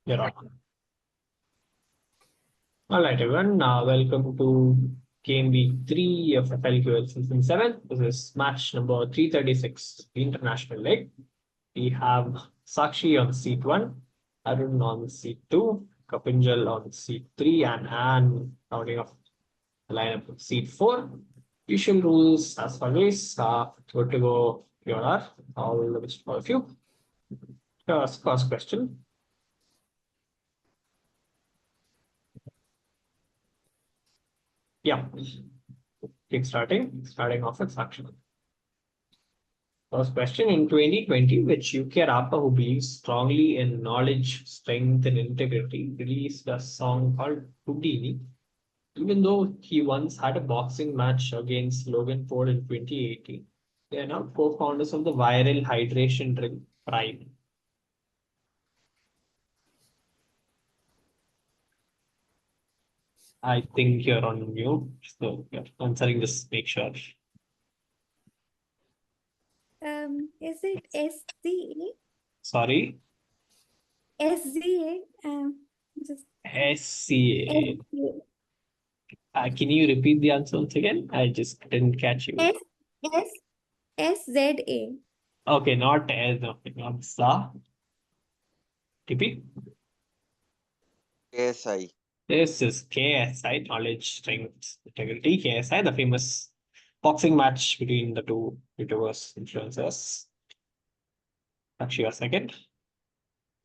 You're on. All right, everyone. Welcome to game week 3 of FLQL season 7. This is match number 336, the international leg. We have Sakshi on seat 1, Arun on seat 2, Kapinjal on seat 3, and Anne rounding off the lineup of seat 4. Usual rules as always. Good to go. You are all the best for a few. First question. Yeah, starting off with Sakshi. First question. In 2020, which UK rapper who believes strongly in knowledge, strength, and integrity released a song called Houdini, even though he once had a boxing match against Logan Paul in 2018. They are now co-founders of the viral hydration drink Prime. I think you're on mute, so you're answering this. Make sure. Is it SZA? Sorry, SZA? Just SCA. SZA. Can you repeat the answer once again? I just didn't catch you. S S SZA. Okay, not as, okay, not Sa. TP. KSI. This is KSI, Knowledge, Strength, Integrity. KSI, the famous boxing match between the two YouTubers, influencers. Actually, a second.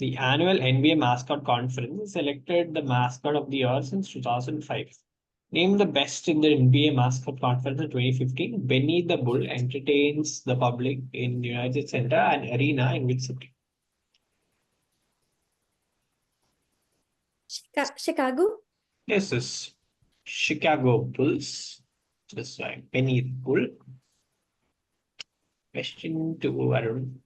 The annual NBA mascot conference selected the mascot of the year since 2005. Named the best in the NBA mascot conference in 2015, Benny the Bull entertains the public in United Center and Arena in which city? Chicago? This is Chicago Bulls. Just like Benny the Bull. Question to Arun.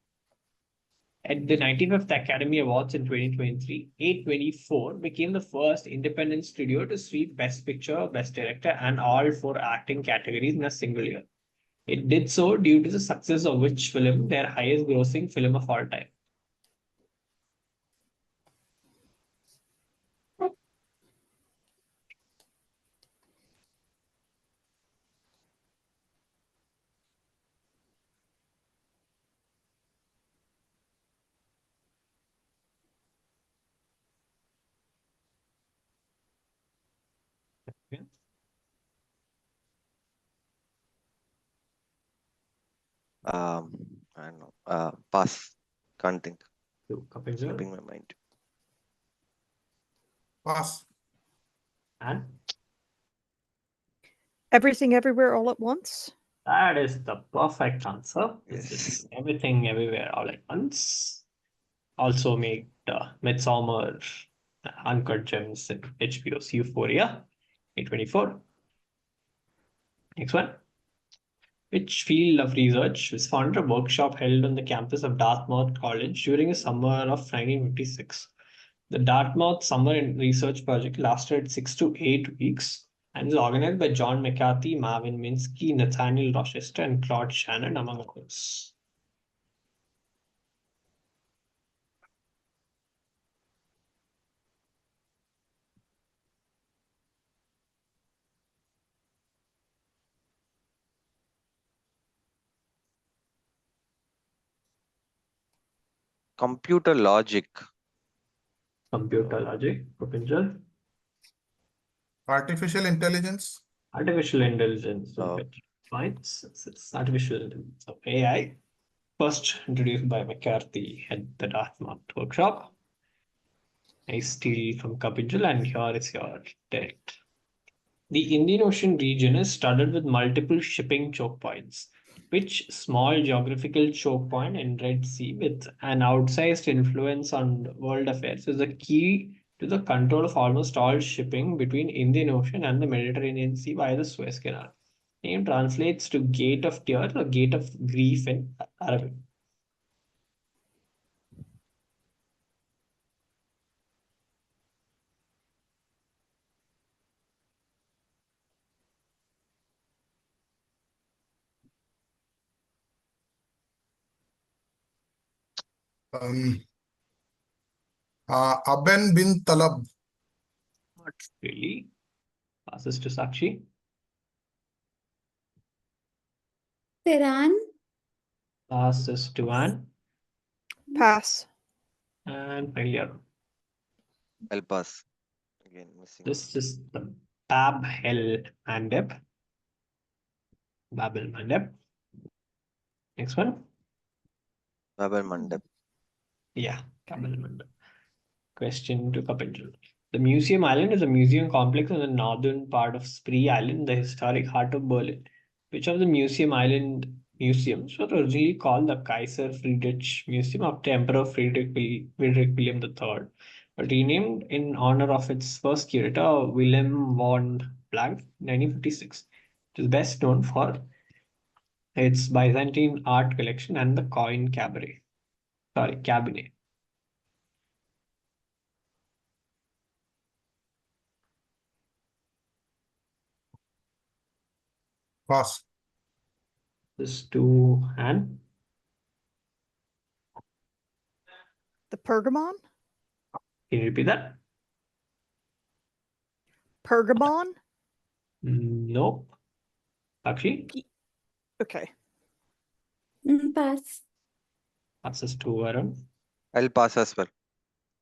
At the 95th Academy Awards in 2023, A24 became the first independent studio to sweep Best Picture, Best Director, and all four acting categories in a single year. It did so due to the success of which film, their highest grossing film of all time. I don't know. Pass. Can't think. Kapinjal Slipping my mind. Pass. and Everything Everywhere All at Once. that is the perfect answer. Yes. This is Everything Everywhere All at Once. Also made Midsummer, Uncut Gems, and HBO's Euphoria, A24. Next one. Which field of research was founded a workshop held on the campus of Dartmouth College during the summer of 1956? The Dartmouth Summer Research Project lasted 6 to 8 weeks and was organized by John McCarthy, Marvin Minsky, Nathaniel Rochester, and Claude Shannon, among others. Computer logic. Computer logic, Kapinjal. Artificial intelligence. Artificial intelligence. Oh. Fine. It's artificial intelligence of AI. First introduced by McCarthy at the Dartmouth workshop. I steal from Kapinjal, and here is your direct. The Indian Ocean region is studded with multiple shipping choke points. Which small geographical choke point in Red Sea with an outsized influence on world affairs is the key to the control of almost all shipping between Indian Ocean and the Mediterranean Sea via the Suez Canal? Name translates to Gate of Tears or Gate of Grief in Arabic. Aben bin Talab. Not really. Passes to Sakshi. Tehran. Passes to Anne. Pass. And finally Arun. I'll pass. Again, missing. This is the Bab el Mandeb. Bab el Mandeb. Next one. Babel Mandap. Yeah, Bab el Mandeb. Question to Kapinjal. The Museum Island is a museum complex on the northern part of Spree Island, the historic heart of Berlin. Which of the Museum Island museums was originally called the Kaiser Friedrich Museum after Emperor Friedrich William III, but renamed in honor of its first curator, Wilhelm von Blank, 1956. It is best known for its Byzantine art collection and the coin cabinet. Pass. This to Anne. The Pergamon? Can you repeat that? Pergamon? Nope. Sakshi? Okay. Pass. Passes to Arun. I'll pass as well.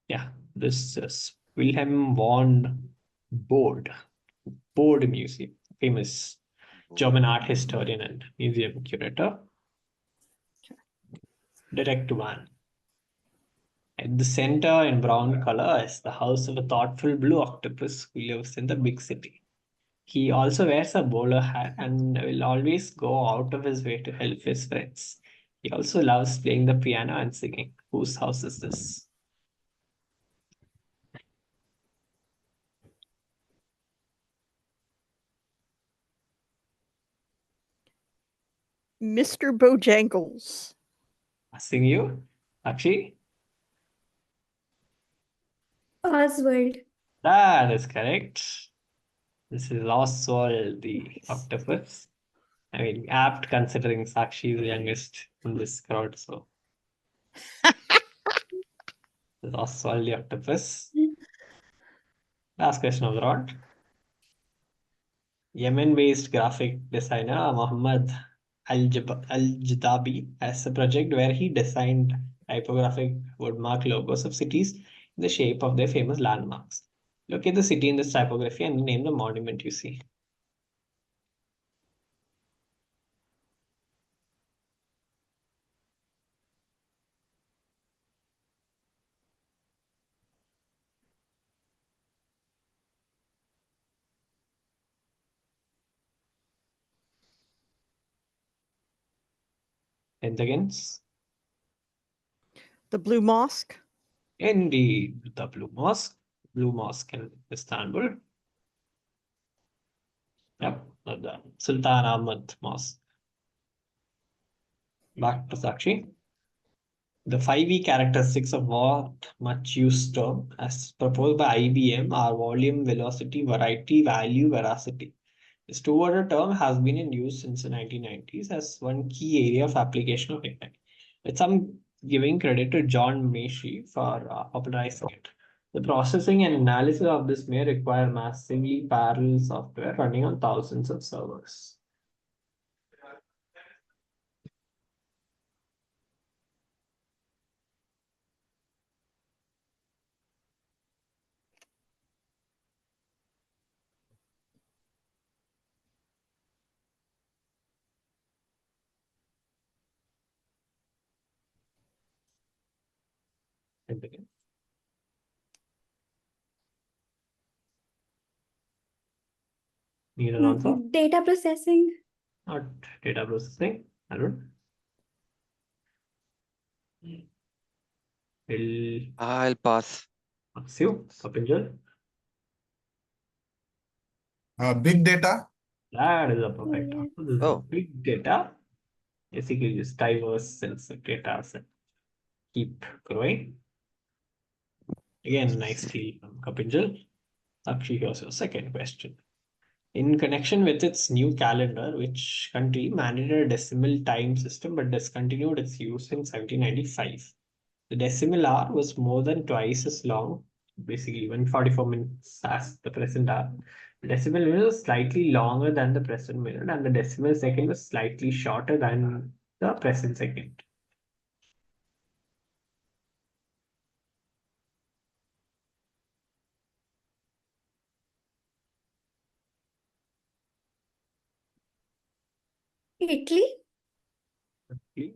Yeah, this is Wilhelm von Bode Museum, famous German art historian and museum curator. Direct one. At the center in brown color is the house of a thoughtful blue octopus who lives in the big city. He also wears a bowler hat and will always go out of his way to help his friends. He also loves playing the piano and singing. Whose house is this? Mr. Bojangles. Asking you, Sakshi? Oswald. That is correct. This is Oswald the octopus. I mean, apt considering Sakshi is the youngest in this crowd, so. This is Oswald the octopus. Last question of the round. Yemen-based graphic designer Mohammed Al-Jadabi has a project where he designed typographic woodmark logos of cities in the shape of their famous landmarks. Locate the city in this typography and name the monument you see. And against The Blue Mosque? indeed the Blue Mosque in Istanbul. Yep, the Sultan Ahmad Mosque. Back to Sakshi. The 5E characteristics of what much used term as proposed by IBM are volume, velocity, variety, value, veracity. This two-word term has been in use since the 1990s as one key area of application of AI, with some giving credit to John Macy for popularizing it. The processing and analysis of this may require massively parallel software running on thousands of servers. And begin. Need an answer? Data processing. Not data processing. Arun? I'll pass. Ask you, Kapinjal. Big data. That is a perfect Yeah. answer. This is Oh. big data. Basically, just diverse sets of data set. Keep growing. Again, nicely from Kapinjal. Sakshi, here's your second question. In connection with its new calendar, which country mandated a decimal time system but discontinued its use in 1795? The decimal hour was more than twice as long, basically 144 minutes as the present hour. The decimal minute was slightly longer than the present minute, and the decimal second was slightly shorter than the present second. Italy? Okay.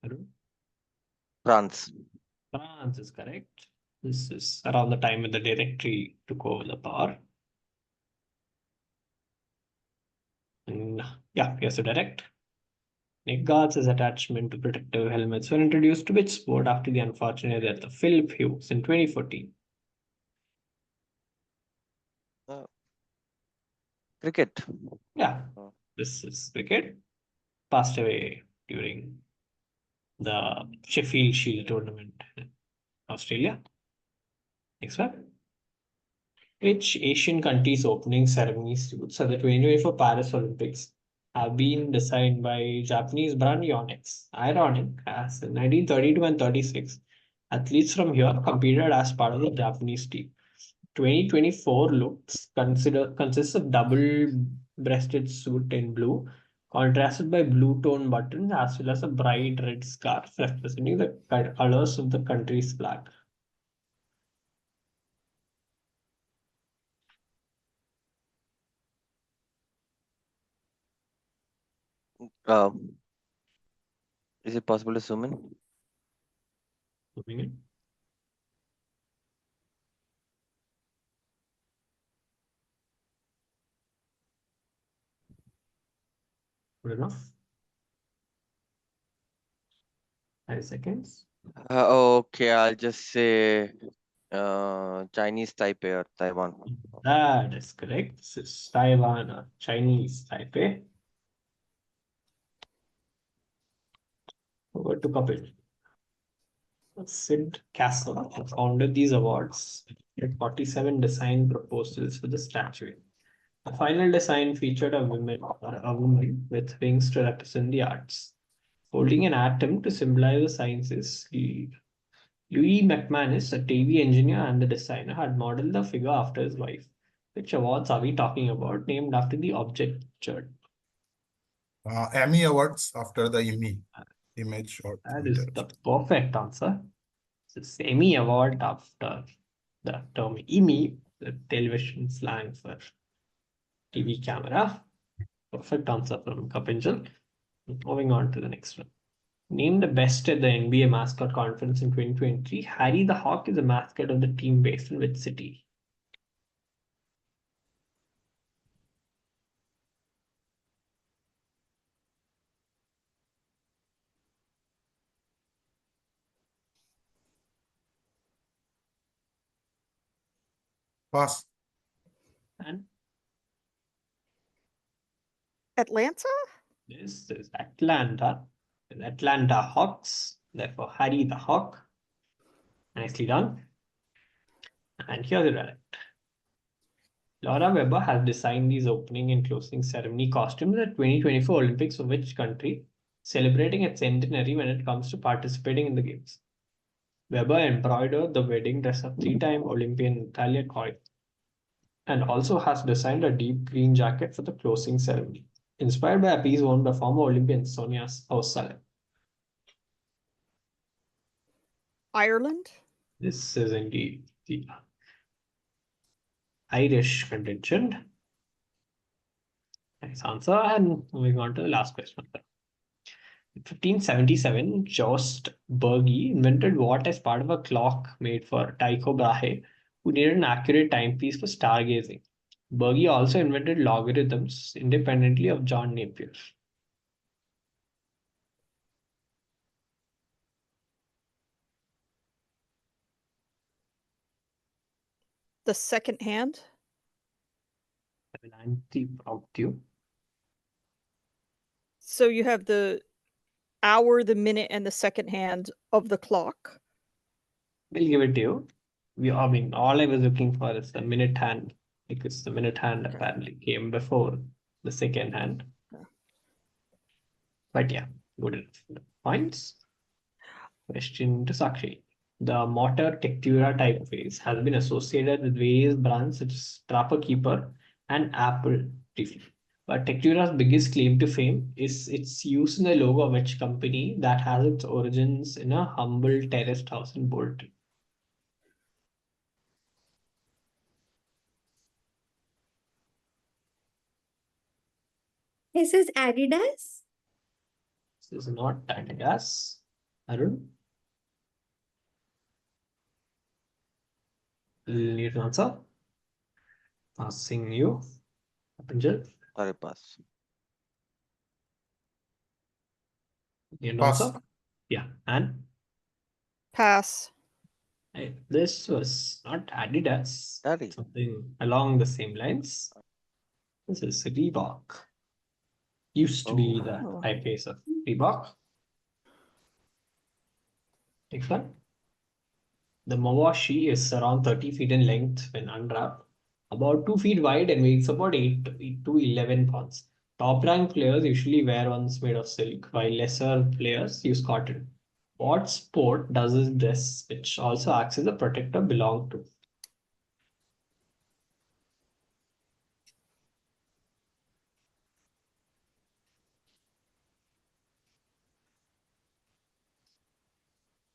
Arun? France. France is correct. This is around the time when the Directory took over the power. And yeah, here's the direct. Neck guards as attachment to protective helmets were introduced to which sport after the unfortunate death of Philip Hughes in 2014? Cricket. Yeah, Oh. this is cricket. Passed away during the Sheffield Shield tournament in Australia. Next one. Which Asian country's opening ceremony suits at the 2024 Paris Olympics have been designed by Japanese brand Yonex? Ironic, as in 1932 and 36, athletes from here competed as part of the Japanese team. 2024 looks consists of double-breasted suit in blue, contrasted by blue tone buttons, as well as a bright red scarf representing the colors of the country's flag. Is it possible to zoom in? Moving in. Good enough. 5 seconds. Okay, I'll just say Chinese Taipei or Taiwan. That is correct. This is Taiwan or Chinese Taipei. Over to Kapil. Sid Castle founded these awards at 47 design proposals for the statue. The final design featured a woman with wings to represent the arts, holding an atom to symbolize the sciences. Louis McManus, a TV engineer and the designer, had modeled the figure after his wife. Which awards are we talking about, named after the object featured? Emmy Awards after the image short. That is the perfect answer. It's the Emmy Award after the term Emmy, the television slang for TV camera. Perfect answer from Kapinjal. Moving on to the next one. Named the best at the NBA mascot conference in 2023, Harry the Hawk is the mascot of the team based in which city? Pass. And Atlanta? this is Atlanta. The Atlanta Hawks. Therefore, Harry the Hawk. Nicely done. And here's the direct. Laura Weber has designed these opening and closing ceremony costumes at 2024 Olympics of which country, celebrating its centenary when it comes to participating in the games? Weber embroidered the wedding dress of three-time Olympian Natalia Coy and also has designed a deep green jacket for the closing ceremony, inspired by a piece worn by former Olympian Sonia O'Sullivan. Ireland? This is indeed the Irish contingent. Nice answer. And moving on to the last question. In 1577, Jost Berge invented what as part of a clock made for Tycho Brahe, who needed an accurate timepiece for stargazing. Berge also invented logarithms independently of John Napier. The second hand? I will anti-prompt you. So you have the hour, the minute, and the second hand of the clock. We'll give it to you. I mean, all I was looking for is the minute hand, because the minute hand apparently came before the second hand. Yeah. But yeah, good enough. Points. Question to Sakshi. The mortar Tectura typeface has been associated with various brands such as Trapper Keeper and Apple briefly. But Tectura's biggest claim to fame is its use in the logo of which company that has its origins in a humble terraced house in Bolton. This is Adidas. This is not Adidas. Arun? Need an answer? Asking you. Kapinjal? Sorry, pass. Need an Pass. answer? Yeah. And Pass. this was not Adidas. Daddy. Something along the same lines. This is Reebok. Used to be the Oh. typeface of Reebok. Next one. The Mawashi is around 30 feet in length when unwrapped, about 2 feet wide and weighs about 8 to 11 pounds. Top rank players usually wear ones made of silk, while lesser players use cotton. What sport does this dress, which also acts as a protector, belong to?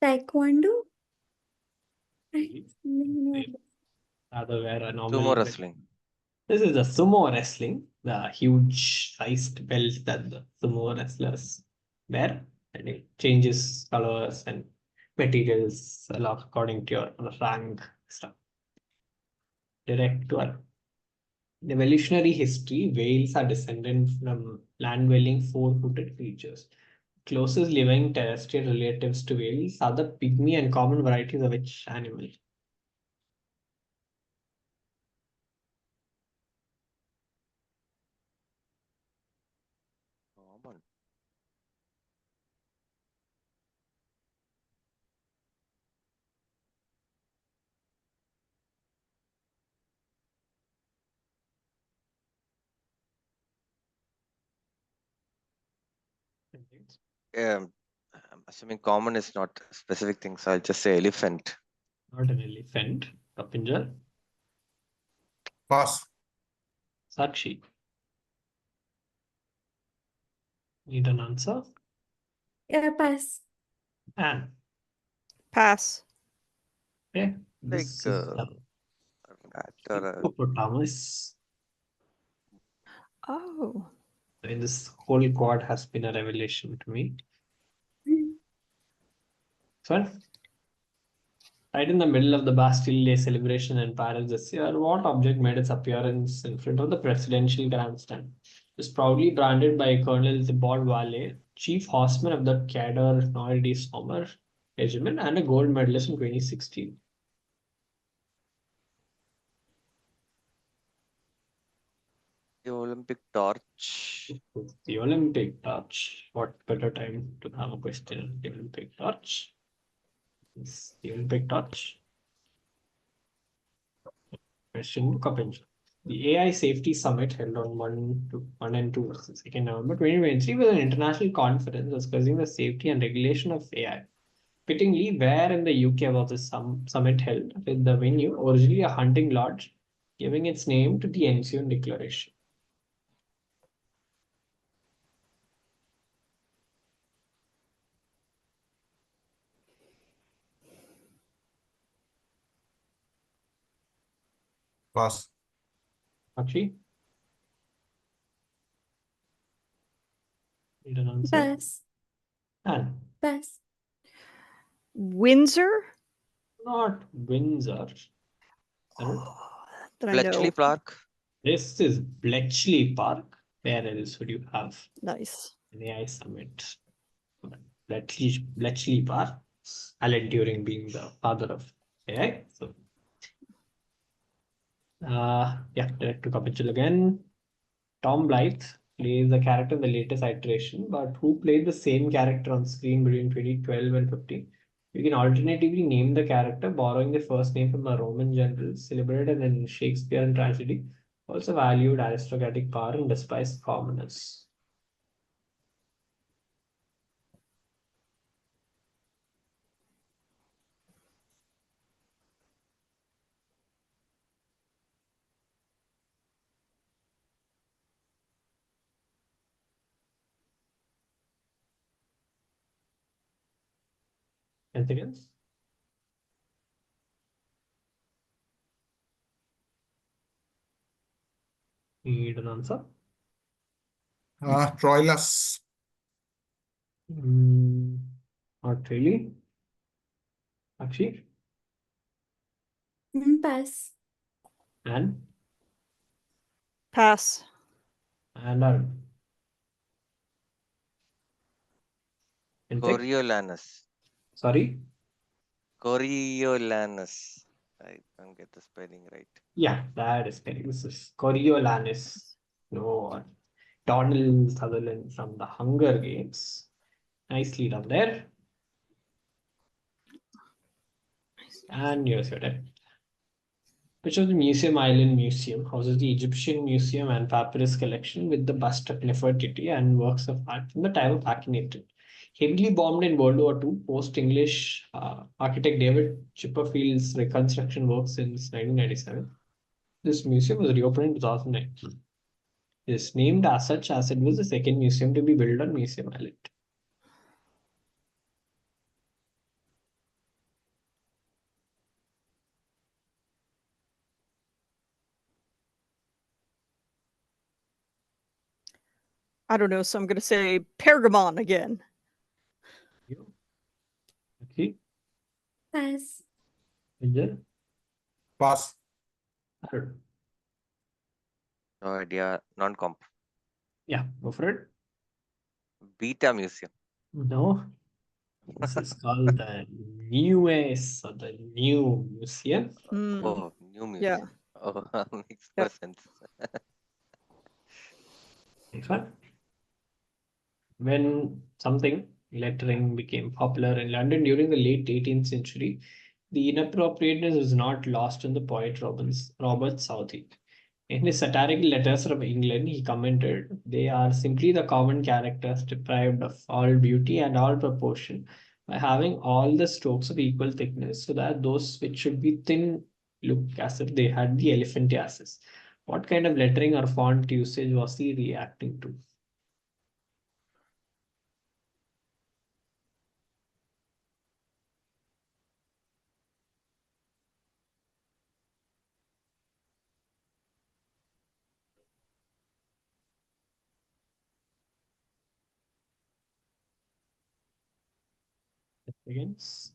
Taekwondo. Rather wear a Sumo normal. wrestling. This is the sumo wrestling, the huge sized belt that the sumo wrestlers wear, and it changes colors and materials according to your rank stuff. Direct to our evolutionary history, whales are descended from land-dwelling four-footed creatures. Closest living terrestrial relatives to whales are the pygmy and common varieties of which animal? Common. I'm assuming common is not a specific thing, so I'll just say elephant. Not an elephant. Kapinjal. Pass. Sakshi. Need an answer? Yeah, pass. And Pass. okay, Like this is the rat or a hippopotamus. Oh. And this whole quad has been a revelation to me. So, right in the middle of the Bastille Day celebration in Paris this year, what object made its appearance in front of the presidential grandstand? It was proudly branded by Colonel Thibault Vallée, chief horseman of the Cadre Noir de Sommer regiment and a gold medalist in 2016. the Olympic torch. The Olympic torch. What better time to have a question on the Olympic torch? It's the Olympic torch. Question to Kapinjal. The AI Safety Summit held on 1 and 2 2nd November 2023 was an international conference discussing the safety and regulation of AI. Fittingly, where in the UK was this summit held, with the venue originally a hunting lodge, giving its name to the ensuing declaration. Pass. Sakshi? Need an answer? Pass. And Pass. Windsor? not Windsor. Arun? That I know. Bletchley Park. This is Bletchley Park. Where else would you have Nice. an AI summit? Bletchley Park. Alan Turing being the father of AI. So, yeah, direct to Kapinjal again. Tom Blythe plays the character in the latest iteration, but who played the same character on screen between 2012 and 15? You can alternatively name the character, borrowing the first name from a Roman general, celebrated in Shakespearean tragedy, also valued aristocratic power and despised commoners. Anything else? Need an answer? Troilus. Not really. Sakshi Pass. and Pass. Arun. Anything? Coriolanus. Sorry? Coriolanus. I don't get the spelling right. Yeah, that is correct. This is Coriolanus. No, Donald Sutherland from the Hunger Games. Nicely done there. And here's your turn. Which of the Museum Island Museum houses the Egyptian Museum and Papyrus collection with the bust of Nefertiti and works of art from the time of Akhenaten? Heavily bombed in World War II, post-English architect David Chipperfield's reconstruction work since 1997. This museum was reopened in 2009. It is named as such as it was the second museum to be built on Museum Island. I don't know, so I'm going to say Pergamon again. Okay, Pass. Kapinjal, Pass. Arun. No idea. Non-comp. Yeah, go for it. Beta Museum. No, this is called the newest or the new museum. Hmm. Oh, new Yeah. museum. Oh, makes Yeah. more sense. Next one. When something lettering became popular in London during the late 18th century, the inappropriateness is not lost on the poet Robert Southey. In his satirical letters from England, he commented, "They are simply the common characters deprived of all beauty and all proportion by having all the strokes of equal thickness, so that those which should be thin look as if they had the elephantiasis." What kind of lettering or font usage was he reacting to? Against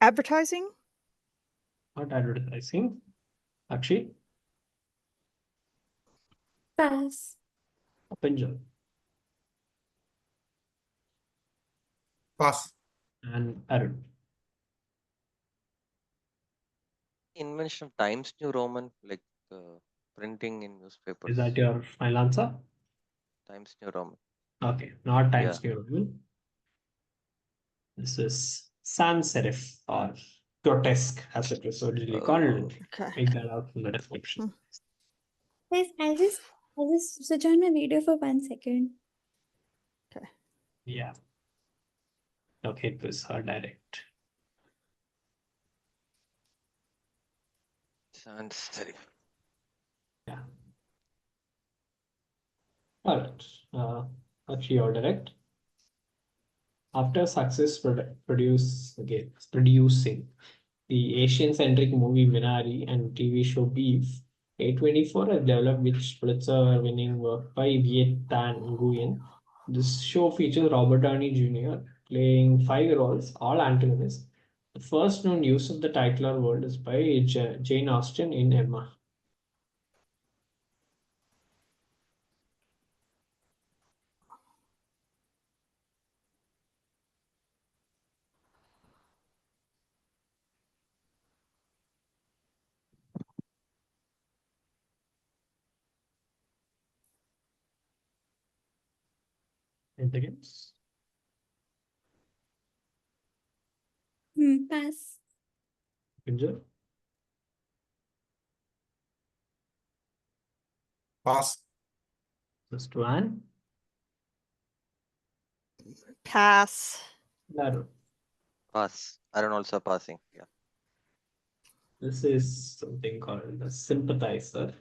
Advertising? not advertising. Sakshi, Pass. Kapinjal, Pass. and Arun. Invention of Times New Roman, like printing in Is newspapers. that your final answer? Times New Roman. Okay, not Times Yeah. New Roman. This is sans serif or grotesque, as it was originally called. Okay. Make that out from the description. Guys, I'll just switch on my video for 1 second. Yeah. Okay, it was her direct. Sans serif. Yeah. All right. Actually, your direct. After success producing the Asian-centric movie Minari and TV show Beef, A24 has developed which Pulitzer-winning work by Viet Tan Nguyen. This show features Robert Downey Jr. playing 5 roles, all antagonists. The first known use of the titular word is by Jane Austen in Emma. Anything else? Pass. Pinjal? Pass. Just one. Pass. Naru. Pass. Arun also passing. Yeah. This is something called a sympathizer.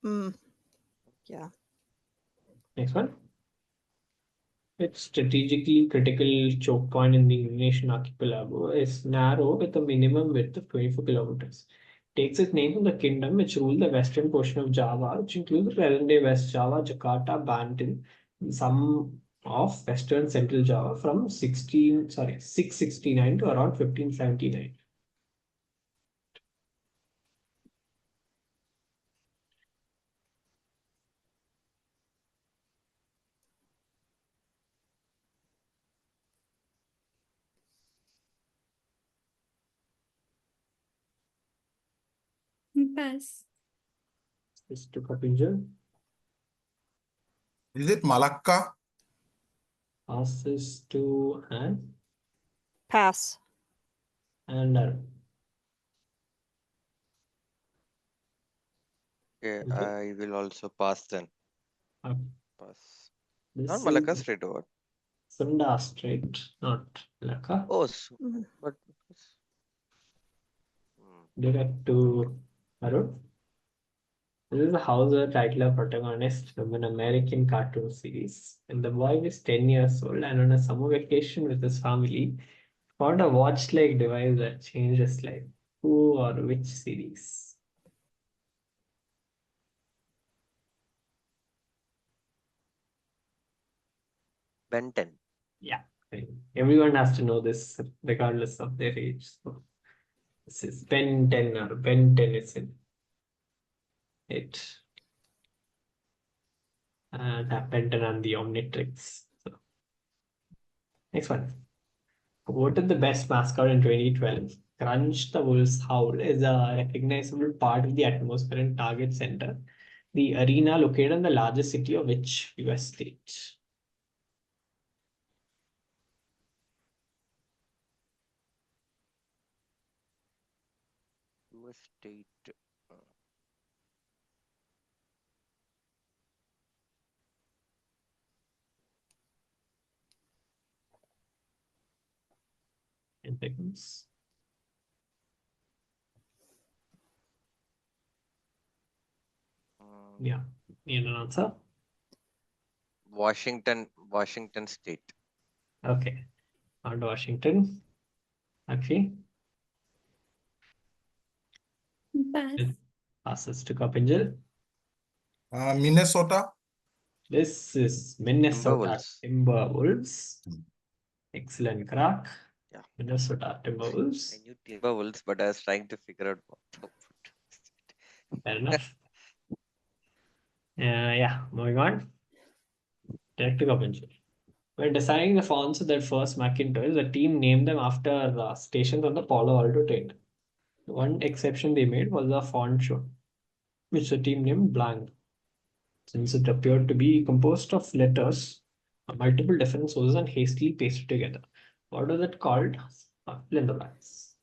Hmm. Yeah. Next one. Its strategically critical choke point in the Indonesian archipelago is narrow with a minimum width of 24 kilometers. Takes its name from the kingdom which ruled the western portion of Java, which includes present-day West Java, Jakarta, Banten, and some of western central Java from 669 to around 1579. Pass. This to Kapinjal. Is it Malacca? Passes to Pass. and Okay, Okay. I will also pass then. Uh, Pass. this Not Malacca is Strait over. Sunda Strait, not Malacca. Oh, Mhm. but Direct to Arun. This is the Hauser title of protagonist from an American cartoon series. When the boy was 10 years old and on a summer vacation with his family, found a watch-like device that changed his life. Who or which series? Ben 10. Yeah, everyone has to know this regardless of their age. So this is Ben 10 or Ben Tennyson. It and happened on the Omnitrix. So next one. Voted the best mascot in 2012. Crunch the Wolf's Howl is a recognizable part of the atmosphere and target center. The arena located in the largest city of which US state? US state. uh, 10 seconds. Yeah, need an answer? Washington State. Okay, on to Washington. Sakshi, Pass. passes to Kapinjal. Minnesota? This is Minnesota Timberwolves. Timberwolves. Hmm. Excellent crack. Yeah. Minnesota I Timberwolves. knew Timberwolves, but I was trying to figure out what the Fair enough. Yeah, moving on. Direct to Kapinjal. When designing the fonts of their first Macintosh, the team named them after stations on the Palo Alto train. The one exception they made was the font show, which the team named Blank, since it appeared to be composed of letters, multiple different sources, and hastily pasted together. What was it called? Fill in the blanks.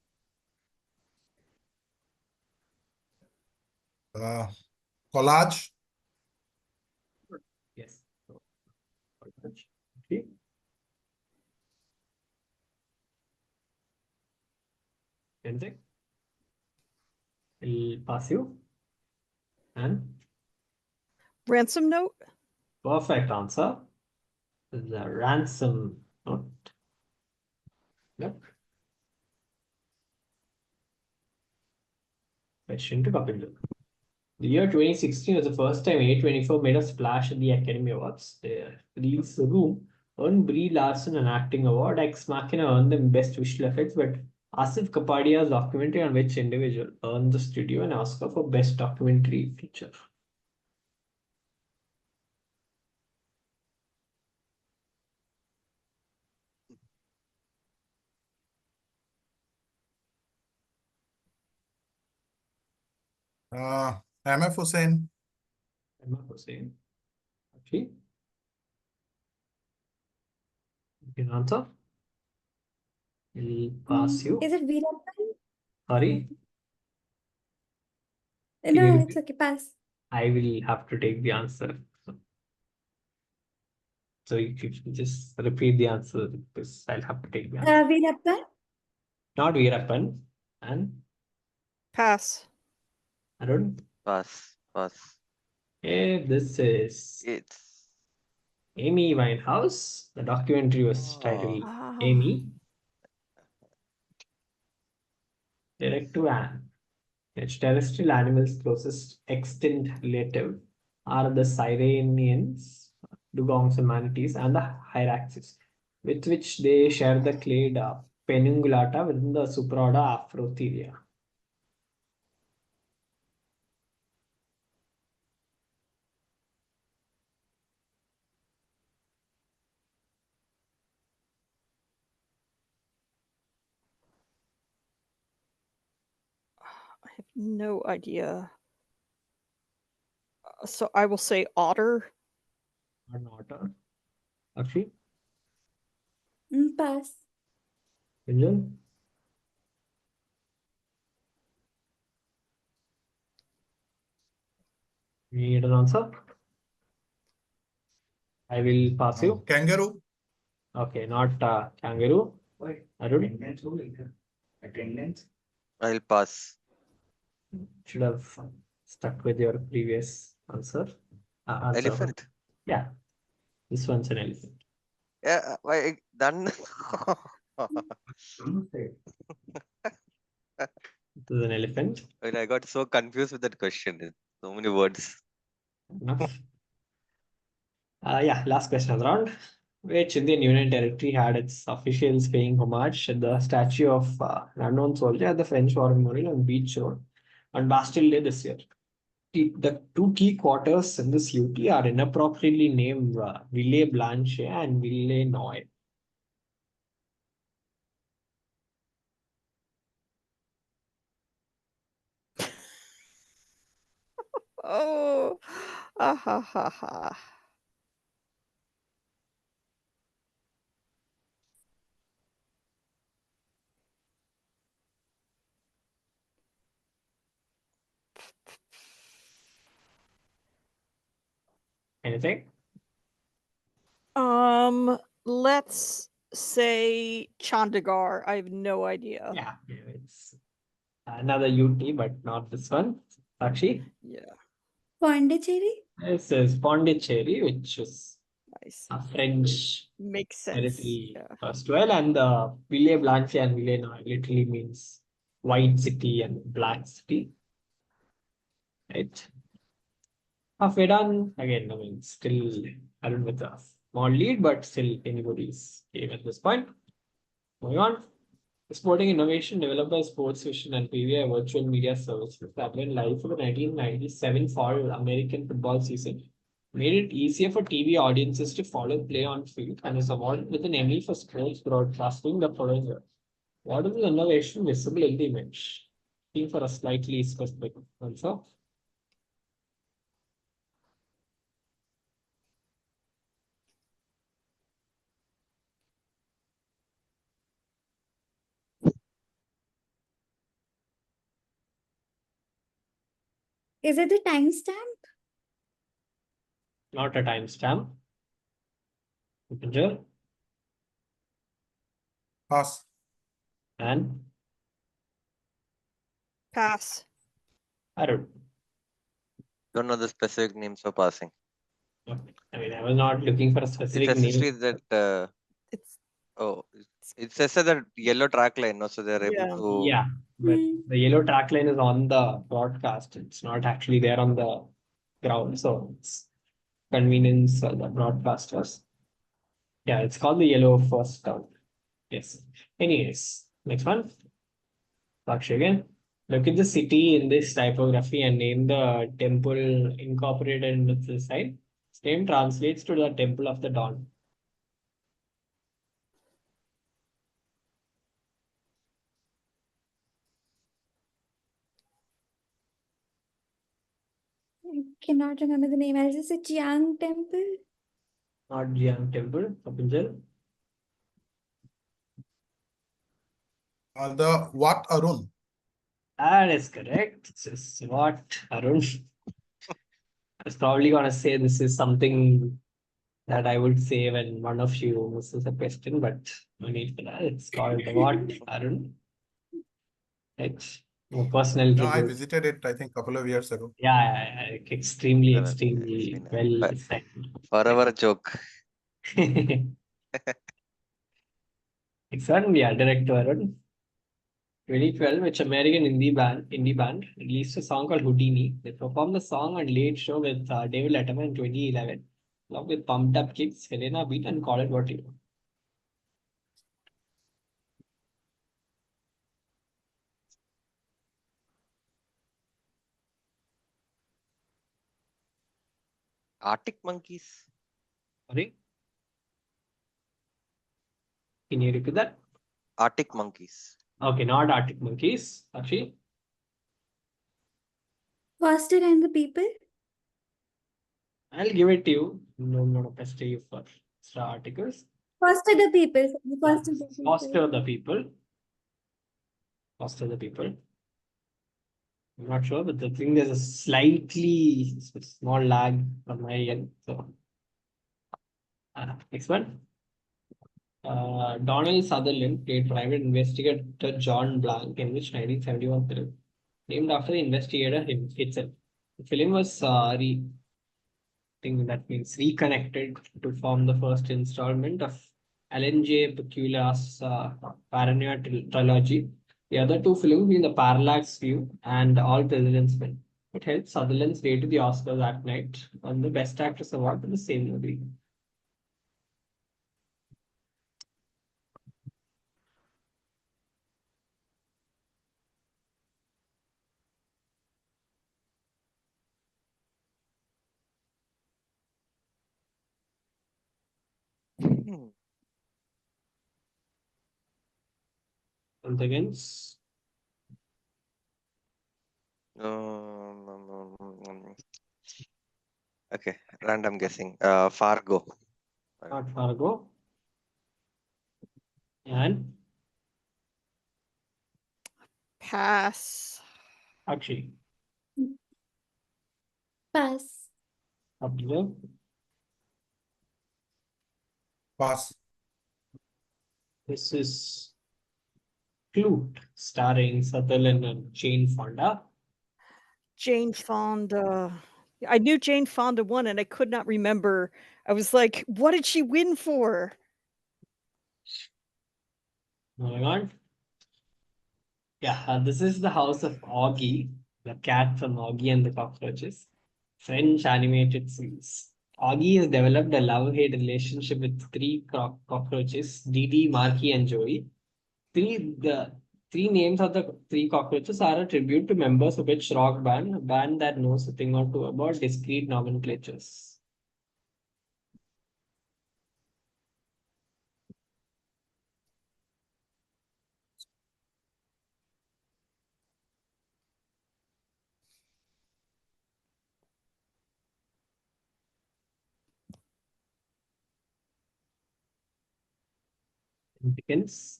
Collage? Yes. So, okay. Anything? I'll pass you. And Ransom note. perfect answer. The ransom note. Yep. Question to Kapinjal. The year 2016 was the first time A24 made a splash at the Academy Awards. They released The Room, earned Brie Larson an acting award. Ex Machina earned them Best Visual Effects, but Asif Kapadia's documentary on which individual earned the studio an Oscar for Best Documentary Feature. MF Hussain? Emma Hussain. Okay. You can answer. I'll pass you. Is it Veerappan? Sorry, No, you it's okay. Pass. I will have to take the answer. So you can just repeat the answer because I'll have to take the answer. Veerappan? Not Veerappan. And Pass. Arun. pass. Okay, this is It's Amy Winehouse. The documentary was titled Ah. Amy. Direct to Anne. Its terrestrial animals closest extinct relative are the Sirenians, dugongs and manatees, and the Hyraxes, with which they share the clade Penungulata within the supraorder Afrotheria. I have no idea. So I will say otter. An otter. Sakshi? Pass. Kapinjal? You need an answer? I will pass you. Kangaroo. Okay, not kangaroo. Arun? Attendance. I'll pass. Should have stuck with your previous answer. Answer. Elephant. Yeah, this one's an elephant. Yeah, why done? This is an elephant. Well, I got so confused with that question. So many words. Enough. Yeah, last question of the round. Which Indian Union territory had its officials paying homage at the statue of an unknown soldier at the French War Memorial on Beach Road on Bastille Day this year? The two key quarters in this UT are inappropriately named Ville Blanche and Ville Noy. Oh, ah, ha, ha, ha. Anything? Let's say Chandigarh. I have no idea. Yeah, it's another UT, but not this one. Sakshi? Yeah, Pondicherry. This is Pondicherry, which is nice. a French Makes sense. territory Yeah. first well, and the Ville Blanche and Ville Noir literally means white city and black city. Right. Halfway done again. I mean, still Arun with a small lead, but still anybody's game at this point. Moving on. Sporting innovation developed by Sports Vision and PVI Virtual Media Services that went live for the 1997 fall American football season, made it easier for TV audiences to follow play on field, and is awarded with an Emmy for sports broadcasting the following year. What is the innovation visible in the image? Looking for a slightly specific answer. Is it the timestamp? Not a timestamp. Kapinjal Pass. and Pass. Arun. Don't know the specific names for passing. Okay. I mean, I was not looking for a It's specific essentially name. that. It's Oh, it says that yellow track line. No, so they're Yeah. able to. Yeah, but Hmm. the yellow track line is on the broadcast. It's not actually there on the ground. So it's convenience of the broadcasters. Yeah, it's called the yellow first down. Yes. Anyways, next one. Sakshi again. Look at the city in this typography and name the temple incorporated into the side. Name translates to the Temple of the Dawn. I cannot remember the name. I'll just say Chiang Temple. Not Jiang Temple, Kapinjal. The what Arun? That is correct. This is what Arun. I was probably gonna say this is something that I would say when one of you misses a question, but no need for that. It's called what Arun. It's more personal No, I tribute. visited it, I think, a couple of years ago. Yeah, extremely, It's extremely been well a designed. forever joke. Next one, yeah, director Arun. 2012, which American indie band released a song called Houdini. They performed the song on Late Show with David Letterman in 2011, along with Pumped Up Kicks, Helena Beat, and Call It What You Know. Arctic Monkeys. Sorry? Can you repeat that? Arctic Monkeys. Okay, not Arctic Monkeys. Sakshi? Faster and the people. I'll give it to you. No, I'm not a pester you for extra articles. Faster the people. Faster Yeah, the people. Foster the people. Foster the people. I'm not sure, but the thing there's a slightly small lag from my end. So, next one. Donald Sutherland played private investigator John Blanc in which 1971 film, named after the investigator itself. The film was that means reconnected to form the first installment of Alan J. Pakula's Paranoia trilogy. The other two films being The Parallax View and All President's Men. It helped Sutherland's way to the Oscars that night on the Best Actress Award for the same movie. Once again, Okay, random guessing. Fargo. not Fargo. And Pass. Sakshi. Pass. Observe. Pass. This is Flute, starring Sutherland and Jane Fonda. Jane Fonda. I knew Jane Fonda won, and I could not remember. I was like, what did she win for? Moving on. Yeah, this is the house of Augie, the cat from Augie and the Cockroaches. French animated series. Augie has developed a love-hate relationship with three cockroaches, Didi, Marky, and Joey. The three names of the three cockroaches are a tribute to members of which rock band, a band that knows a thing or two about discrete nomenclatures. Significance.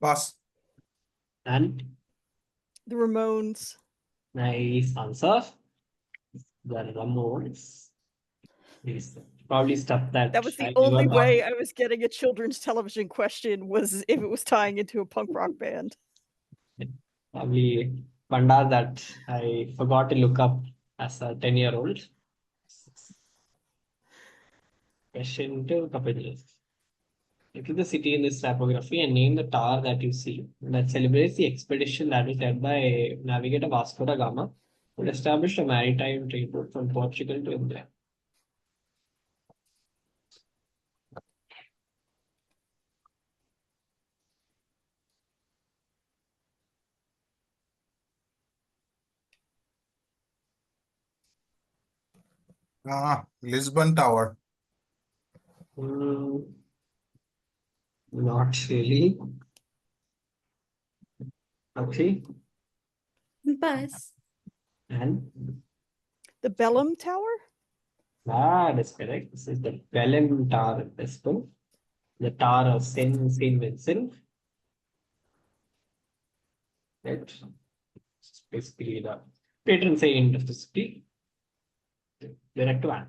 Pass. And The Ramones. nice answer. The Ramones. Yes, probably stuff that. That was the you only are not- way I was getting a children's television question was if it was tying into a punk rock band. Probably Panda that I forgot to look up as a 10-year-old. Question to Kapinjal. Look at the city in this typography and name the tower that you see that celebrates the expedition that was led by navigator Vasco da Gama, who established a maritime trade route from Portugal to India. Lisbon Tower. Not really. Okay. Pass. And The Bellum Tower? that's correct. This is the Belém Tower in Lisbon. The Tower of Saint Vincent. Right. It's basically the patron saint of the city. Director Anne,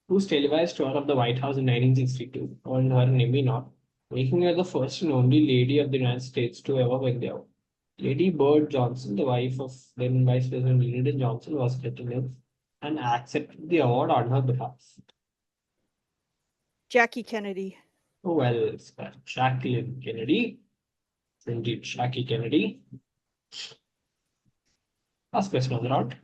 whose televised tour of the White House in 1962 earned her an Emmy nod, making her the first and only lady of the United States to ever win the award. Lady Bird Johnson, the wife of then Vice President Lyndon Johnson, was credited and accepted the award on her behalf? Jackie Kennedy. Well, Jacqueline Kennedy. Indeed, Jackie Kennedy. Last question on the round.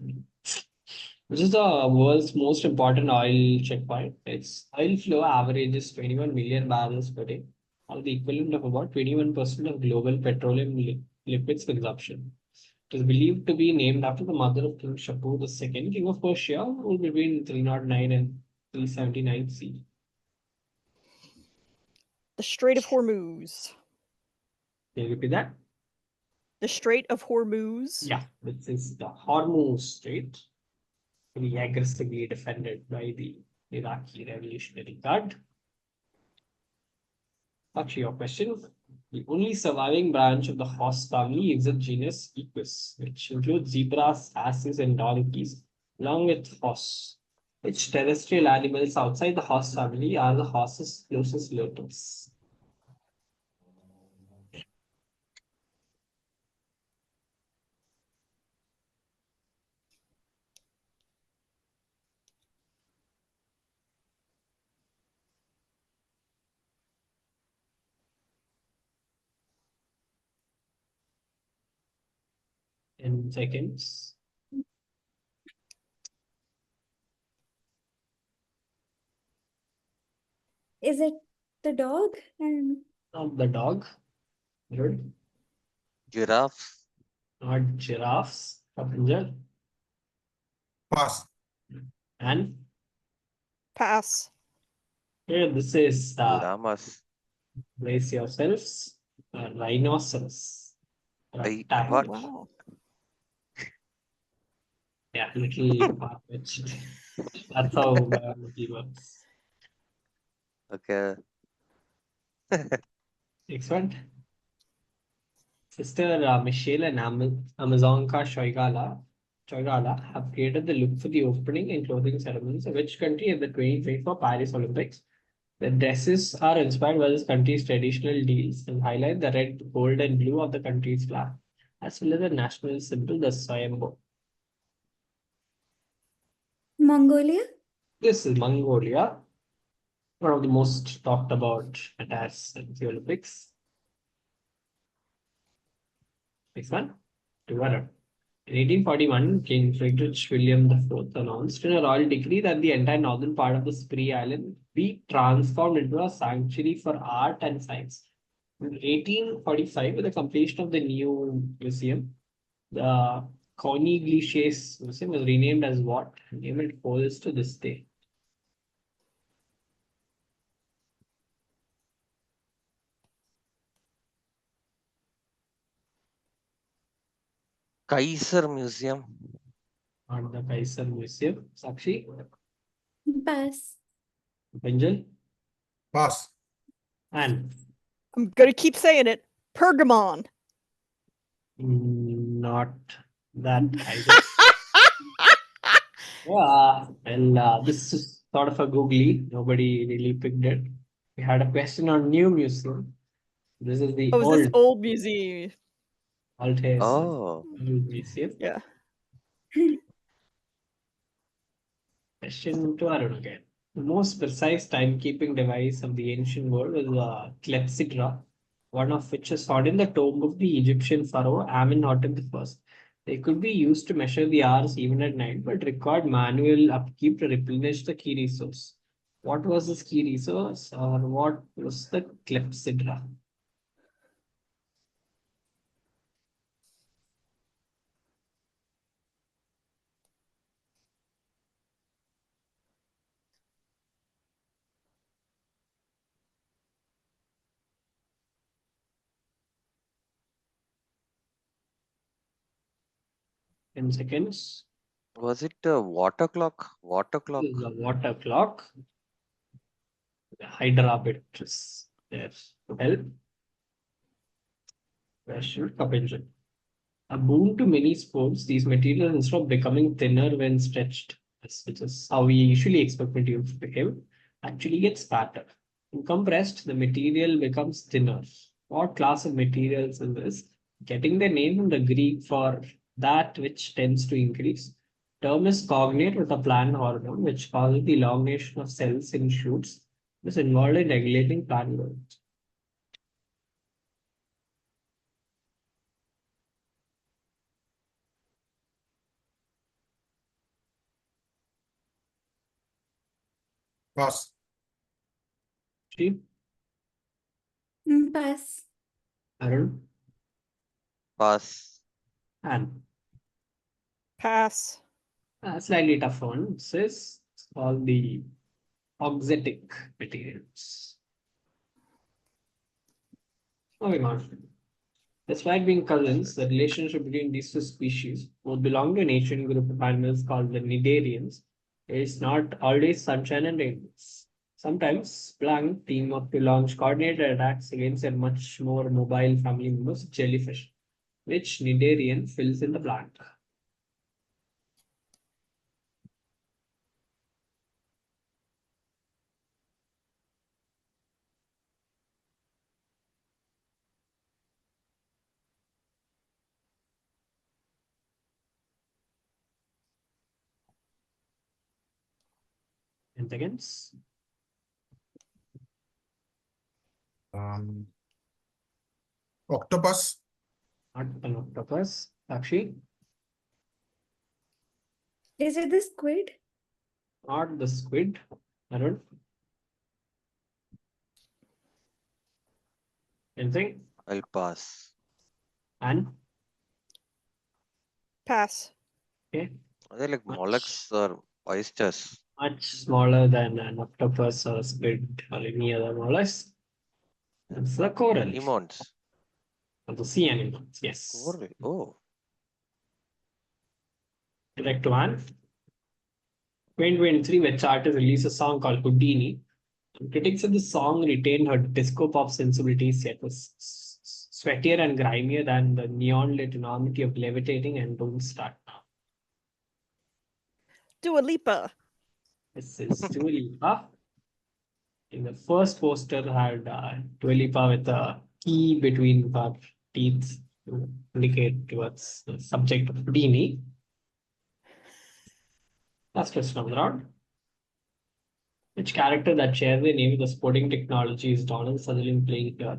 Which is the world's most important oil checkpoint? Its oil flow averages 21 million barrels per day, or the equivalent of about 21% of global petroleum liquids consumption. It is believed to be named after the mother of King Shapur II, King of Persia, who ruled between 309 and 379 CE. The Strait of Hormuz. Can you repeat that? The Strait of Hormuz. Yeah, this is the Hormuz Strait, very aggressively defended by the Iraqi Revolutionary Guard. Sakshi, your question. The only surviving branch of the horse family is the genus Equus, which includes zebras, asses, and donkeys, along with horse. Which terrestrial animals outside the horse family are the horse's closest relatives? In seconds. Is it the dog? And Not the dog. Good. Giraffe. Not giraffes. Kapinjal. Pass. And Pass. here this is Llamas. brace yourselves. Rhinoceros. Hey, Tap. what? Wow. Yeah, little far-fetched. That's how biology works. Okay. Next one. Sister Michelle and Amazonka Choigala have created the look for the opening and closing ceremonies of which country at the 2024 Paris Olympics. The dresses are inspired by this country's traditional deals and highlight the red, gold, and blue of the country's flag, as well as the national symbol, the Swayambho. Mongolia? This is Mongolia, one of the most talked about attacks at the Olympics. Next one, Tuvalu. In 1841, King Friedrich William IV announced in a royal decree that the entire northern part of the Spree Island be transformed into a sanctuary for art and science. In 1845, with the completion of the new museum, the Konigliches Museum was renamed as what? Name it holds to this day. Kaiser Museum. Not the Kaiser Museum. Sakshi, Pass. Benjal, Pass. and I'm going to keep saying it. Pergamon. not that either. Well, this is sort of a googly. Nobody really picked it. We had a question on new museum. This is the Oh, is old this old museum? Altair Oh. museum. Yeah. Question to Arun again. The most precise timekeeping device of the ancient world was the clepsydra, one of which is found in the tomb of the Egyptian pharaoh Amenhotep I. They could be used to measure the hours even at night, but required manual upkeep to replenish the key resource. What was this key resource, or what was the clepsydra? In seconds. Was it a water clock? Water clock. This is a water clock. The Hydra bit is there to help. Where should Kapinjal? A boon to many sports, these materials, instead of becoming thinner when stretched, which is how we usually expect materials to behave, actually gets fatter. When compressed, the material becomes thinner. What class of materials is this? Getting the name from the Greek for that which tends to increase. Term is cognate with a plant hormone, which causes the elongation of cells in shoots. Is involved in regulating plant growth. Pass. Sheep, Pass. Arun, Pass. and Pass. slightly tough one. This is called the auxetic materials. Moving on. Despite being cousins, the relationship between these two species, both belong to an ancient group of animals called the Cnidarians, is not always sunshine and rainbows. Sometimes Planck team up to launch coordinated attacks against their much more mobile family members, jellyfish, which Cnidarian fills in the blank. And seconds. Octopus. Not an octopus. Sakshi, Is it the squid? not the squid. Arun. Anything? I'll pass. And Pass. okay. Are they like Much- mollusks or oysters? Much smaller than an octopus or a squid or any other mollusk. It's the coral. Anemones. Of the sea animals, yes. Coral. Oh. Correct one. 2023, which artist released a song called Houdini. Critics said the song retained her disco pop sensibilities, yet was sweatier and grimier than the neon lit enormity of Levitating and Don't Start Now. Dua Lipa. This is Dua Lipa. In the first poster had Dua Lipa with a key between her teeth to indicate towards the subject of Houdini. Last question of the round. Which character that shares the name with the sporting technology is Donald Sutherland playing here?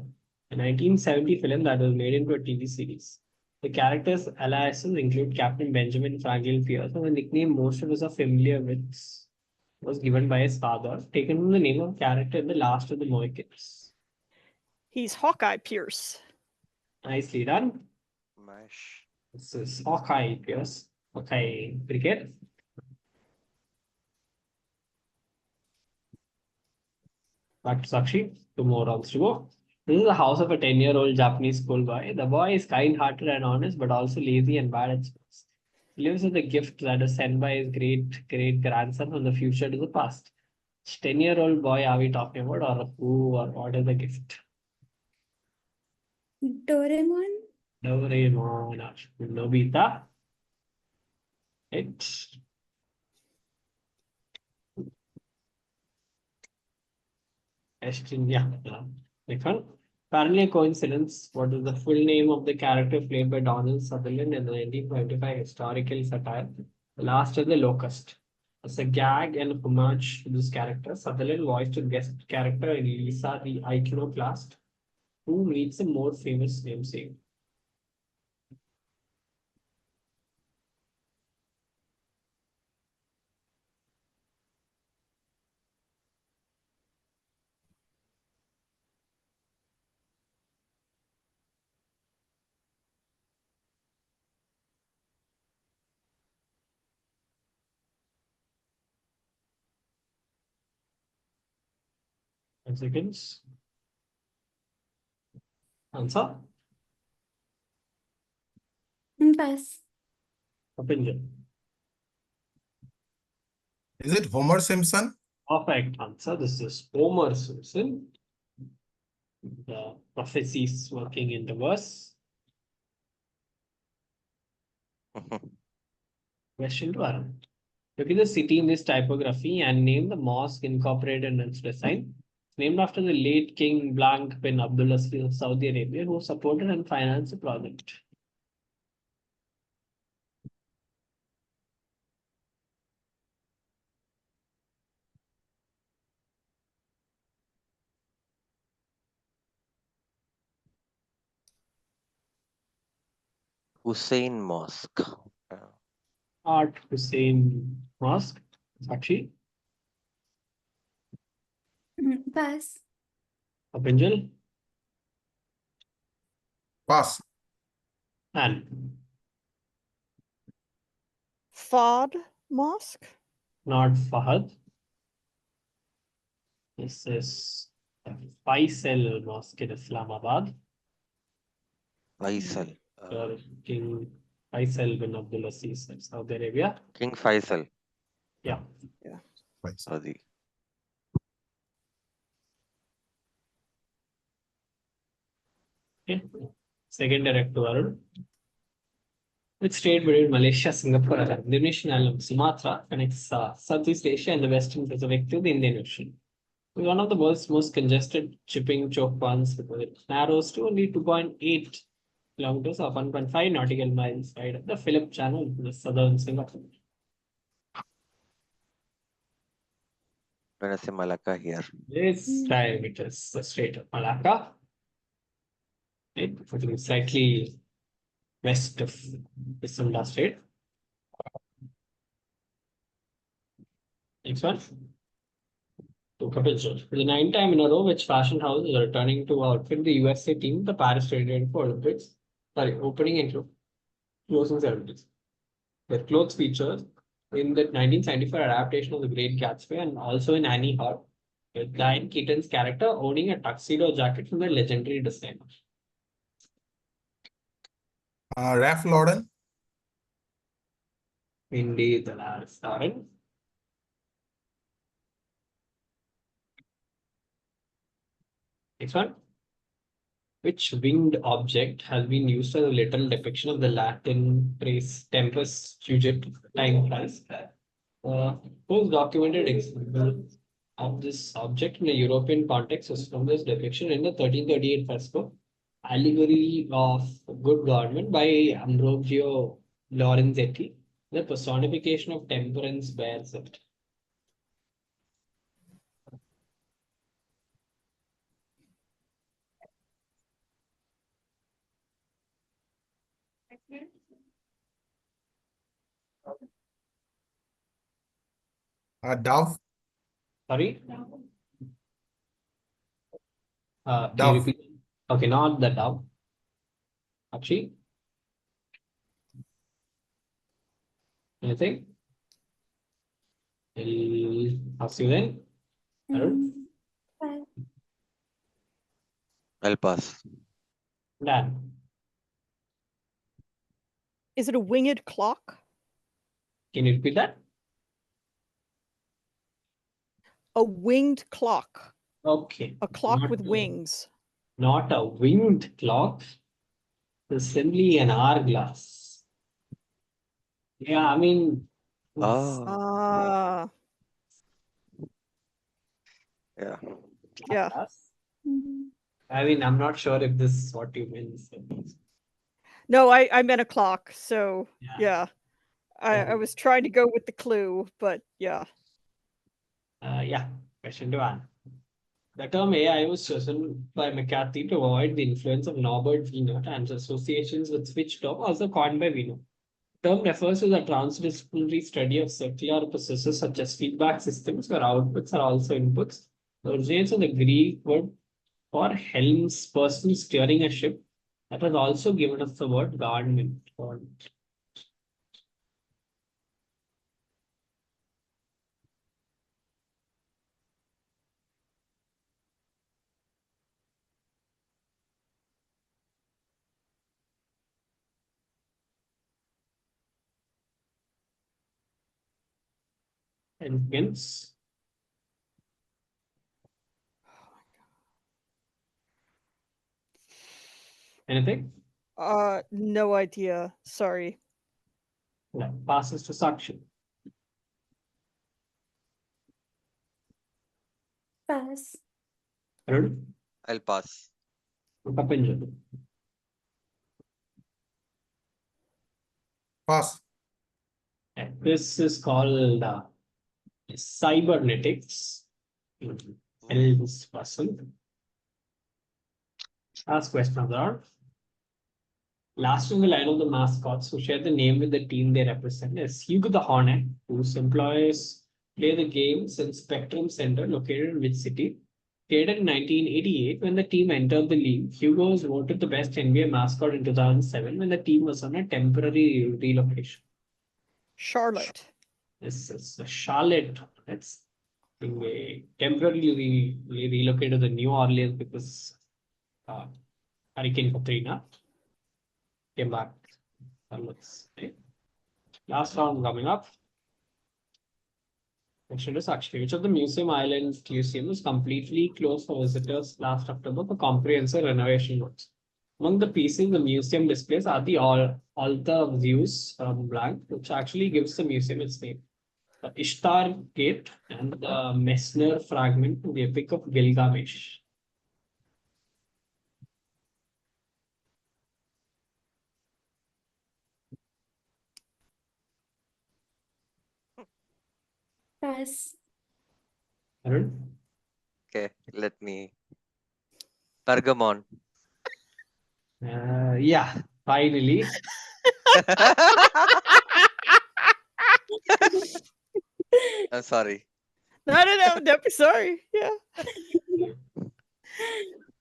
A 1970 film that was made into a TV series. The character's aliases include Captain Benjamin Franklin Pierce, and the nickname most of us are familiar with was given by his father, taken from the name of character in The Last of the Mohicans. He's Hawkeye Pierce. Nicely done. Mash. This is Hawkeye Pierce. Hawkeye cricket. Back to Sakshi. 2 more rounds to go. This is the house of a 10-year-old Japanese schoolboy. The boy is kind-hearted and honest, but also lazy and bad at sports. He lives with a gift that is sent by his great-great-grandson from the future to the past. Which 10-year-old boy are we talking about, or who, or what is the gift? Doraemon? Doraemon or Nobita. It's yeah. Next one. Apparently a coincidence. What is the full name of the character played by Donald Sutherland in the 1925 historical satire, The Last of the Locust? As a gag and homage to this character, Sutherland voiced a guest character in Lisa the Iconoclast, who meets a more famous namesake. Seconds. Answer? Pass. Kapinjal. Is it Homer Simpson? Perfect answer. This is Homer Simpson. The prophecies working in reverse. Question to Arun. Look at the city in this typography and name the mosque incorporated in its design. It's named after the late King Blanc bin Abdulaziz of Saudi Arabia, who supported and financed the project. Hussein Mosque. Art Hussein Mosque. Sakshi. Pass. Kapinjal. Pass. And Fad Mosque. not Fahad. This is Faisal Mosque in Islamabad. Faisal. King Faisal bin Abdulaziz of Saudi Arabia. King Faisal. Yeah. Right. Saudi. Okay. Second direct to Arun. Which state between Malaysia, Singapore, and the Indonesian island Sumatra connects Southeast Asia and the Western Pacific to the Indian Ocean. It is one of the world's most congested shipping choke points because it narrows to only 2.8 kilometers or 1.5 nautical miles right at the Phillip Channel in the southern Singapore. I'm gonna say Malacca here. This time it is the Strait of Malacca. Right? Putting slightly west of Sunda Strait. Next one. To Kapinjal. For the 9th time in a row, which fashion house is returning to outfit the USA team, the Paris 2024 Olympics. Sorry, opening and closing ceremonies. Their clothes feature in the 1974 adaptation of The Great Gatsby and also in Annie Hall, with Diane Keaton's character owning a tuxedo jacket from the legendary designer. Ralph Lauren. Indeed, the last Arun. Next one. Which winged object has been used as a literal depiction of the Latin phrase tempus fugit, time flies? Most documented example of this object in a European context is from this depiction in the 1338 fresco, Allegory of Good Government by Ambrogio Lorenzetti. The personification of temperance bears it. Dove. Sorry? Can you Dove. repeat? Okay, not the dove. Sakshi? Anything? I'll ask you then. Arun? Pass. I'll pass. Dan. Is it a winged clock? Can you repeat that? A winged clock. Okay. A clock Not with a- wings. Not a winged clock. It's simply an hourglass. Yeah, I mean, it's- Oh, Ah, yeah. yeah. hourglass. Mhm. I mean, I'm not sure if this is what you mean. So, No, I meant a clock. So yeah. yeah. I was trying to go with the clue, but yeah. Yeah. Question to Anne. The term AI was chosen by McCarthy to avoid the influence of Norbert Wiener and associations with which term also coined by Wiener. The term refers to the transdisciplinary study of circular processes such as feedback systems where outputs are also inputs. It originates in the Greek word for helm's person steering a ship that has also given us the word government. And hence, anything? No idea. Sorry. Yeah, passes to Sakshi. Pass. Arun? I'll pass. Kapinjal. Pass. Yeah, this is called cybernetics. Helm's person. Last question of the hour. Last in the line of the mascots who share the name with the team they represent is Hugo the Hornet, whose employees play the games in Spectrum Center located in which city? Created in 1988, when the team entered the league, Hugo was voted the best NBA mascot in 2007 when the team was on a temporary relocation. Charlotte. This is Charlotte. That's being temporarily relocated to New Orleans because Hurricane Katrina came back. Okay. Last round coming up. Question is Sakshi. Which of the museum islands museum was completely closed for visitors last October for comprehensive renovation works? Among the pieces the museum displays are the all the views from blank, which actually gives the museum its name. The Ishtar Gate and the Messner fragment to the Epic of Gilgamesh. Pass. Arun? Okay, let me. Pergamon. Yeah, finally. I'm sorry. No, don't be sorry. Yeah.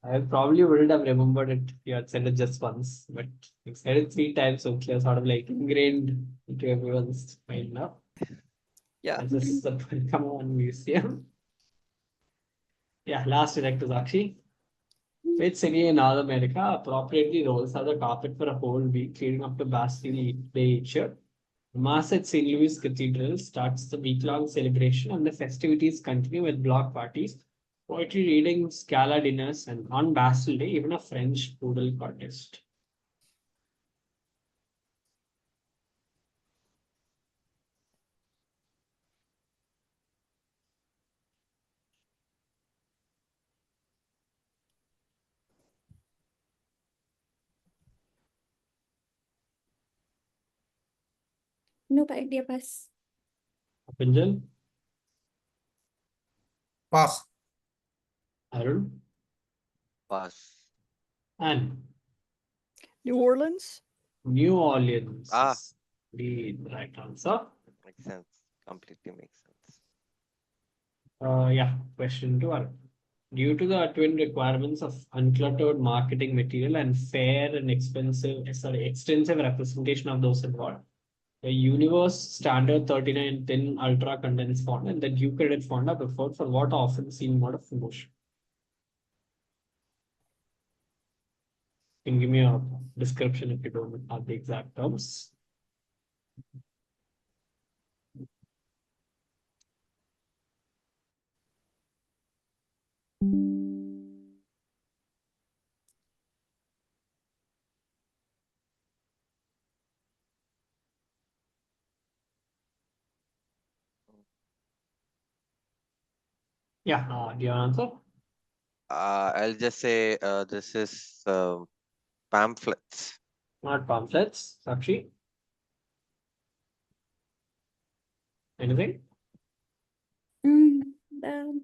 I probably wouldn't have remembered it if you had said it just once, but you said it 3 times, so it's sort of like ingrained into everyone's mind now. Yeah. This is the Pergamon Museum. Yeah, last direct to Sakshi. Which city in North America appropriately rolls out the carpet for a whole week leading up to Bastille Day each year? The Mass at St. Louis Cathedral starts the week-long celebration, and the festivities continue with block parties, poetry readings, gala dinners, and on Bastille Day, even a French poodle contest. No idea. Pass. Kapinjal, Pass. Arun, Pass. and New Orleans. New Orleans Ah. is the right answer. Makes sense. Completely makes sense. Yeah, question to Arun. Due to the twin requirements of uncluttered marketing material and fair and extensive representation of those involved, the Universe Standard 39 thin ultra condensed font and the Duke font are preferred for what often seen mode of motion. You can give me a description if you don't have the exact terms. Yeah, do you have an answer? I'll just say this is pamphlets. Not pamphlets. Sakshi? Anything? Mm, the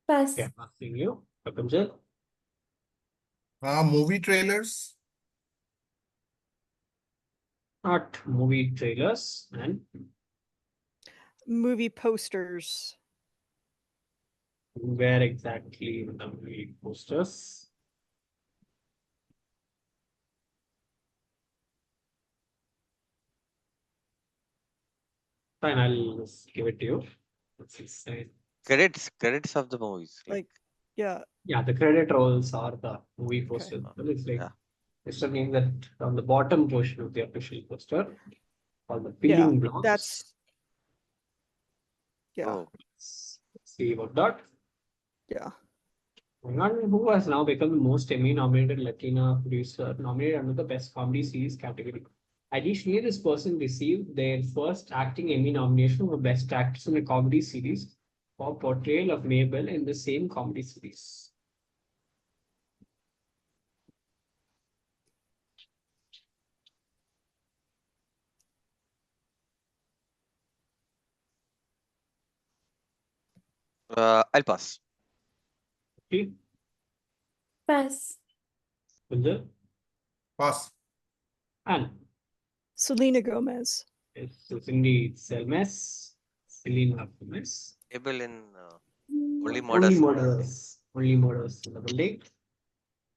pass. Yeah, asking you. Kapinjal? Movie trailers. Not movie trailers. And Movie posters. where exactly in the movie posters? Fine, I'll just give it to you. Credits of the movies. Like, yeah. Yeah, the credit rolls are the movie poster. Well, it's like Yeah. it's the name that on the bottom portion of the official poster, or the peeling blocks. That's yeah. Oh, Let's see about that. Yeah. One who has now become the most Emmy-nominated Latina producer, nominated under the Best Comedy Series category. Additionally, this person received their first acting Emmy nomination for Best Actress in a Comedy Series for portrayal of Mabel in the same comedy series. I'll pass. Okay, Pass. Kunjal? Pass. And Selena Gomez. it's indeed Selmes, Selena Gomez. Able in Mm, only Only murders. murders. Only murders. Double date.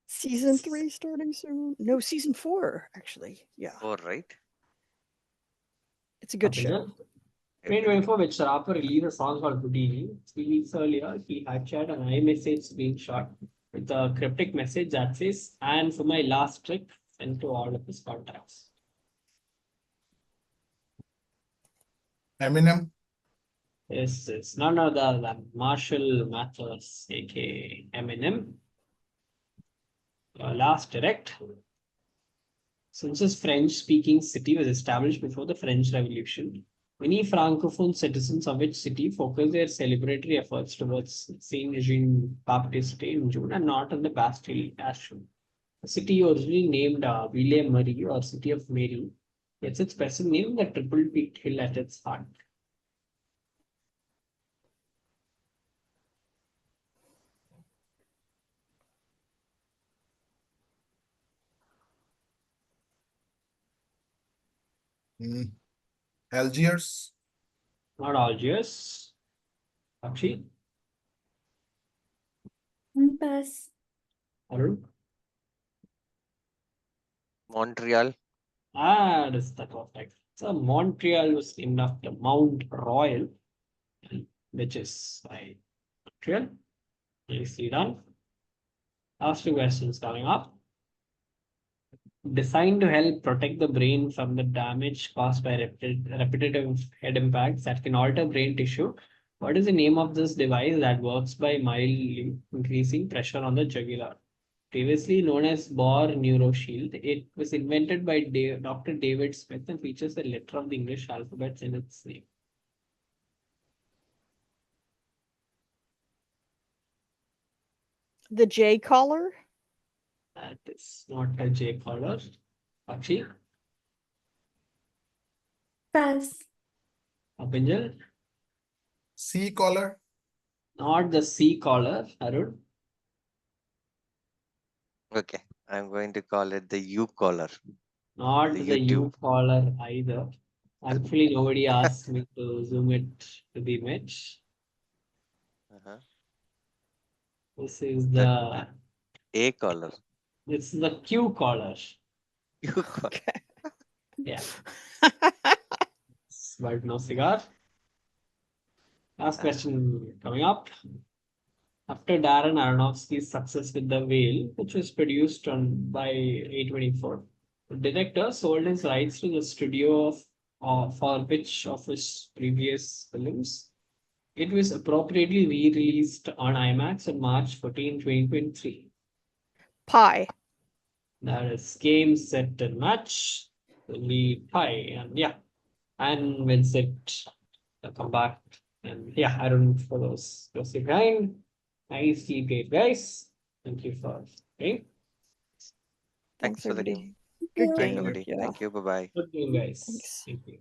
Season 3 starting soon. No, season 4, actually. Yeah. 4, right? It's a good show. Kapinjal. 2024, which rapper released a song called Houdini. 3 weeks earlier, he had shared an iMessage screenshot with a cryptic message that says, "And for my last trick, sent to all of his contacts." Eminem. It's none other than Marshall Mathers, aka Eminem. Last direct. Since this French-speaking city was established before the French Revolution, many Francophone citizens of which city focused their celebratory efforts towards Saint Jean-Baptiste Day in June and not on the Bastille as shown. The city originally named Ville Marie or City of Mary gets its present name, the triple peaked hill at its heart. Algiers. Not Algiers. Sakshi, Pass. Arun. Montreal. That is the correct. So Montreal was named after Mount Royal, which is by Montreal. Nicely done. Last 2 questions coming up. Designed to help protect the brain from the damage caused by repetitive head impacts that can alter brain tissue, what is the name of this device that works by mildly increasing pressure on the jugular? Previously known as Bohr NeuroShield, it was invented by Dr. David Smith and features the letter of the English alphabet in its name. The J collar. That is not a J collar. Sakshi, Pass. Kapinjal, C collar. not the C collar. Arun, Okay. I'm going to call it the U collar. not The the U YouTube. collar either. Thankfully, nobody asked me to zoom it to the image. Uh-huh. This is the A collar. It's the Q collar. U collar. Okay. Yeah, but no cigar. Last question coming up. After Darren Aronofsky's success with The Whale, which was produced by A24, the director sold his rights to the studio for which of his previous films. It was appropriately re-released on IMAX on March 14, 2023. Pie. That is game, set, and match. The lead pie, and yeah, and wins it. Come back, and yeah, I don't know for those behind. Nice, great guys. Thank you for playing. Thanks for the everybody. game. Thank Good you. Bye, game. everybody. Yeah. Thank you. Bye-bye. Good game, guys. Thanks. Thank you.